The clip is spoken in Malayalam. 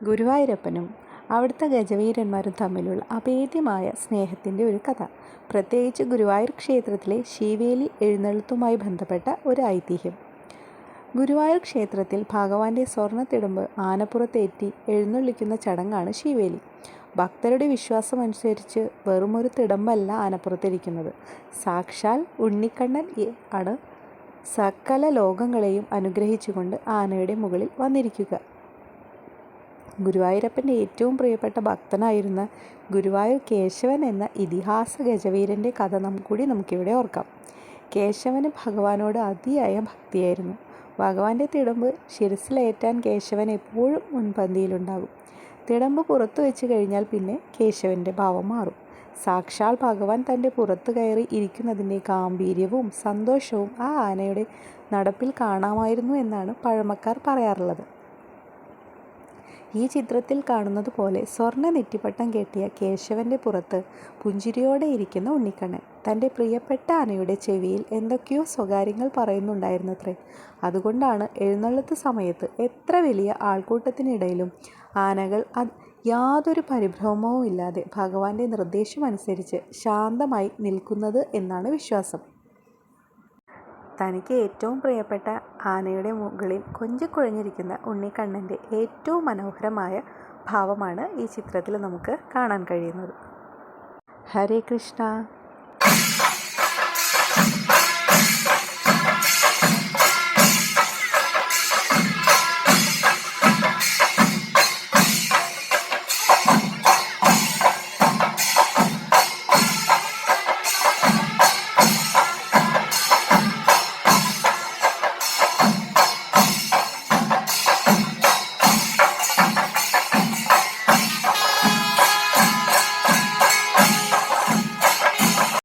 ഗുരുവായൂരപ്പനും അവിടുത്തെ ഗജവീരന്മാരും തമ്മിലുള്ള അഭേദ്യമായ സ്നേഹത്തിൻ്റെ ഒരു കഥ. പ്രത്യേകിച്ച് ഗുരുവായൂർ ക്ഷേത്രത്തിലെ ശീവേലി എഴുന്നള്ളത്തുമായി ബന്ധപ്പെട്ട ഒരു ഐതിഹ്യം. ഗുരുവായൂർ ക്ഷേത്രത്തിൽ ഭഗവാന്റെ സ്വർണ്ണത്തിടമ്പ് ആനപ്പുറത്തേറ്റി എഴുന്നള്ളിക്കുന്ന ചടങ്ങാണ് ശീവേലി. ഭക്തരുടെ വിശ്വാസമനുസരിച്ച് വെറുമൊരു തിടമ്പല്ല ആനപ്പുറത്തിരിക്കുന്നത്. സാക്ഷാൽ ഉണ്ണിക്കണ്ണൻ ആണ് സകല ലോകങ്ങളെയും അനുഗ്രഹിച്ചുകൊണ്ട് ആനയുടെ മുകളിൽ വന്നിരിക്കുക. ഗുരുവായൂരപ്പൻ്റെ ഏറ്റവും പ്രിയപ്പെട്ട ഭക്തനായിരുന്ന ഗുരുവായൂർ കേശവൻ എന്ന ഇതിഹാസ ഗജവീരൻ്റെ കഥ നമുക്കിവിടെ ഓർക്കാം. കേശവന് ഭഗവാനോട് അതിയായ ഭക്തിയായിരുന്നു. ഭഗവാന്റെ തിടമ്പ് ശിരസിലേറ്റാൻ കേശവൻ എപ്പോഴും മുൻപന്തിയിലുണ്ടാകും. തിടമ്പ് പുറത്തു വെച്ച് കഴിഞ്ഞാൽ പിന്നെ കേശവൻ്റെ ഭാവം മാറും. സാക്ഷാൽ ഭഗവാൻ തൻ്റെ പുറത്ത് കയറി ഇരിക്കുന്നതിൻ്റെ ഗാംഭീര്യവും സന്തോഷവും ആ ആനയുടെ നടപ്പിൽ കാണാമായിരുന്നു എന്നാണ് പഴമക്കാർ പറയാറുള്ളത്. ഈ ചിത്രത്തിൽ കാണുന്നത് പോലെ സ്വർണ്ണ നെറ്റിപ്പട്ടം കെട്ടിയ കേശവൻ്റെ പുറത്ത് പുഞ്ചിരിയോടെ ഇരിക്കുന്ന ഉണ്ണിക്കണ്ണൻ തൻ്റെ പ്രിയപ്പെട്ട ആനയുടെ ചെവിയിൽ എന്തൊക്കെയോ സ്വകാര്യങ്ങൾ പറയുന്നുണ്ടായിരുന്നത്രേ. അതുകൊണ്ടാണ് എഴുന്നള്ളത്ത് സമയത്ത് എത്ര വലിയ ആൾക്കൂട്ടത്തിനിടയിലും ആനകൾ യാതൊരു പരിഭ്രമവും ഇല്ലാതെ ഭഗവാന്റെ നിർദ്ദേശമനുസരിച്ച് ശാന്തമായി നിൽക്കുന്നത് എന്നാണ് വിശ്വാസം. തനിക്ക് ഏറ്റവും പ്രിയപ്പെട്ട ആനയുടെ മുകളിൽ കൊഞ്ചിക്കുഴഞ്ഞിരിക്കുന്ന ഉണ്ണിക്കണ്ണൻ്റെ ഏറ്റവും മനോഹരമായ ഭാവമാണ് ഈ ചിത്രത്തിൽ നമുക്ക് കാണാൻ കഴിയുന്നത്. ഹരേ കൃഷ്ണ.